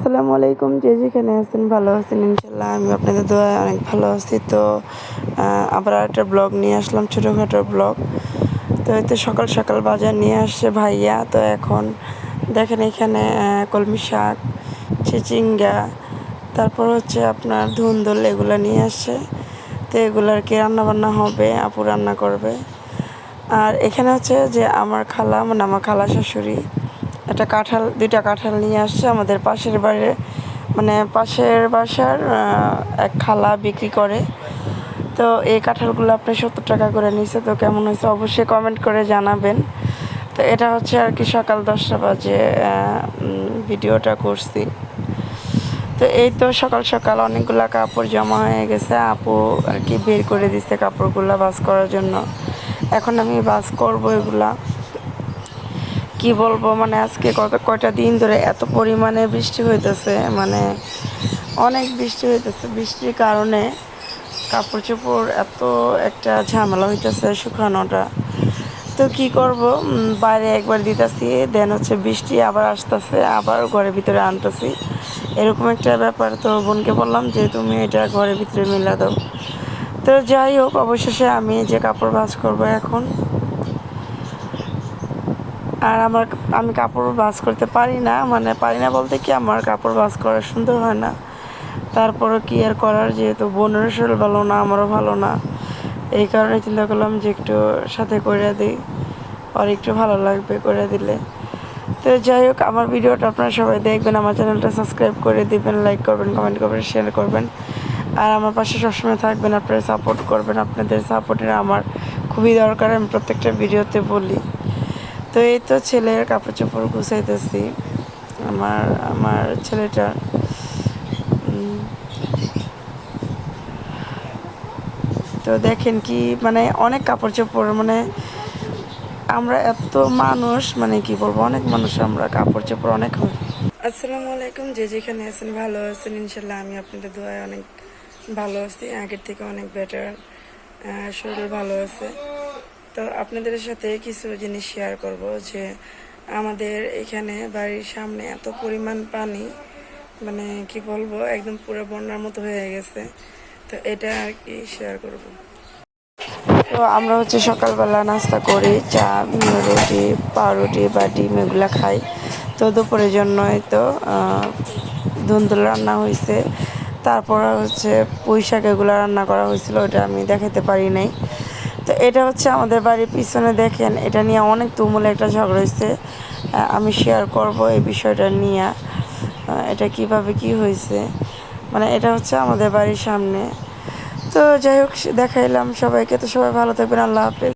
আসসালামু আলাইকুম, যে যেখানে আছেন ভালো আছেন ইনশাল্লাহ। আমি আপনাদের দোয়ায় অনেক ভালো আছি। তো আবার একটা ব্লগ নিয়ে আসলাম, ছোটোখাটো ব্লগ। তো এতে সকাল সকাল বাজার নিয়ে আসছে ভাইয়া। তো এখন দেখেন এখানে কলমি শাক, চিচিঙ্গা, তারপর হচ্ছে আপনার ধুন্দুল, এগুলো নিয়ে আসছে। তো এগুলো আর কি রান্নাবান্না হবে, আপু রান্না করবে। আর এখানে হচ্ছে যে আমার খালা, মানে আমার খালা শাশুড়ি দুইটা কাঁঠাল নিয়ে আসছে আমাদের পাশের বাড়ির, মানে পাশের বাসার এক খালা বিক্রি করে। তো এই কাঁঠালগুলো আপনি 70 টাকা করে নিয়েছে। তো কেমন হয়েছে অবশ্যই কমেন্ট করে জানাবেন। তো এটা হচ্ছে আর কি সকাল 10টা বাজে ভিডিওটা করছি। তো এই তো সকাল সকাল অনেকগুলা কাপড় জমা হয়ে গেছে, আপু আর কি বের করে দিচ্ছে কাপড়গুলা ভাঁজ করার জন্য। এখন আমি ভাঁজ করবো এগুলা। কি বলবো, মানে আজকে কয়টা দিন ধরে এত পরিমাণে বৃষ্টি হইতেছে, মানে অনেক বৃষ্টি হইতেছে। বৃষ্টির কারণে কাপড় চোপড় এত একটা ঝামেলা হইতেছে শুকানোটা। তো কি করব, বাইরে একবার দিতেছি, দেন হচ্ছে বৃষ্টি আবার আসতেছে, আবার ঘরের ভিতরে আনতেছি, এরকম একটা ব্যাপার। তো বোনকে বললাম যে তুমি এটা ঘরের ভিতরে মিলা দাও। তো যাই হোক, অবশেষে আমি যে কাপড় ভাঁজ করবো এখন। আর আমি কাপড় ভাঁজ করতে পারি না, মানে পারি না বলতে কি, আমার কাপড় ভাঁজ করা সুন্দর হয় না। তারপরও কি আর করার, যেহেতু বোনেরও শরীর ভালো না, আমারও ভালো না, এই কারণে চিন্তা করলাম যে একটু সাথে করে দিই, আর একটু ভালো লাগবে করে দিলে। তো যাই হোক, আমার ভিডিওটা আপনারা সবাই দেখবেন, আমার চ্যানেলটা সাবস্ক্রাইব করে দিবেন, লাইক করবেন, কমেন্ট করবেন, শেয়ার করবেন। আর আমার পাশে সবসময় থাকবেন, আপনারা সাপোর্ট করবেন। আপনাদের সাপোর্টের আমার খুবই দরকার, আমি প্রত্যেকটা ভিডিওতে বলি। তো এই তো ছেলের কাপড় চোপড় গুছাইতেছি, আমার আমার ছেলেটার। তো দেখেন কি, মানে অনেক কাপড় চোপড়, মানে আমরা এত মানুষ, মানে কি বলবো, অনেক মানুষ, আমরা কাপড় চোপড় অনেক হয়। আসসালামু আলাইকুম, যে যেখানে আছেন ভালো আছেন ইনশাল্লাহ। আমি আপনাদের দোয়ায় অনেক ভালো আছি, আগের থেকে অনেক বেটার, শরীর ভালো আছে। তো আপনাদের সাথে কিছু জিনিস শেয়ার করব, যে আমাদের এখানে বাড়ির সামনে এত পরিমাণ পানি, মানে কি বলবো, একদম পুরো বন্যার মতো হয়ে গেছে। তো এটা আর কি শেয়ার করব। তো আমরা হচ্ছে সকালবেলা নাস্তা করি, চা, রুটি, পাউরুটি বা ডিম, এগুলো খাই। তো দুপুরের জন্যই তো ধুন্দুল রান্না হয়েছে, তারপর হচ্ছে পুঁই শাক, এগুলো রান্না করা হয়েছিল, ওটা আমি দেখাতে পারি নাই। তো এটা হচ্ছে আমাদের বাড়ির পিছনে, দেখেন এটা নিয়ে অনেক তুমুল একটা ঝগড়া হয়েছে। আমি শেয়ার করব এই বিষয়টা নিয়ে, এটা কিভাবে কি হয়েছে। মানে এটা হচ্ছে আমাদের বাড়ির সামনে। তো যাই হোক, দেখাইলাম সবাইকে। তো সবাই ভালো থাকবেন, আল্লাহ হাফেজ।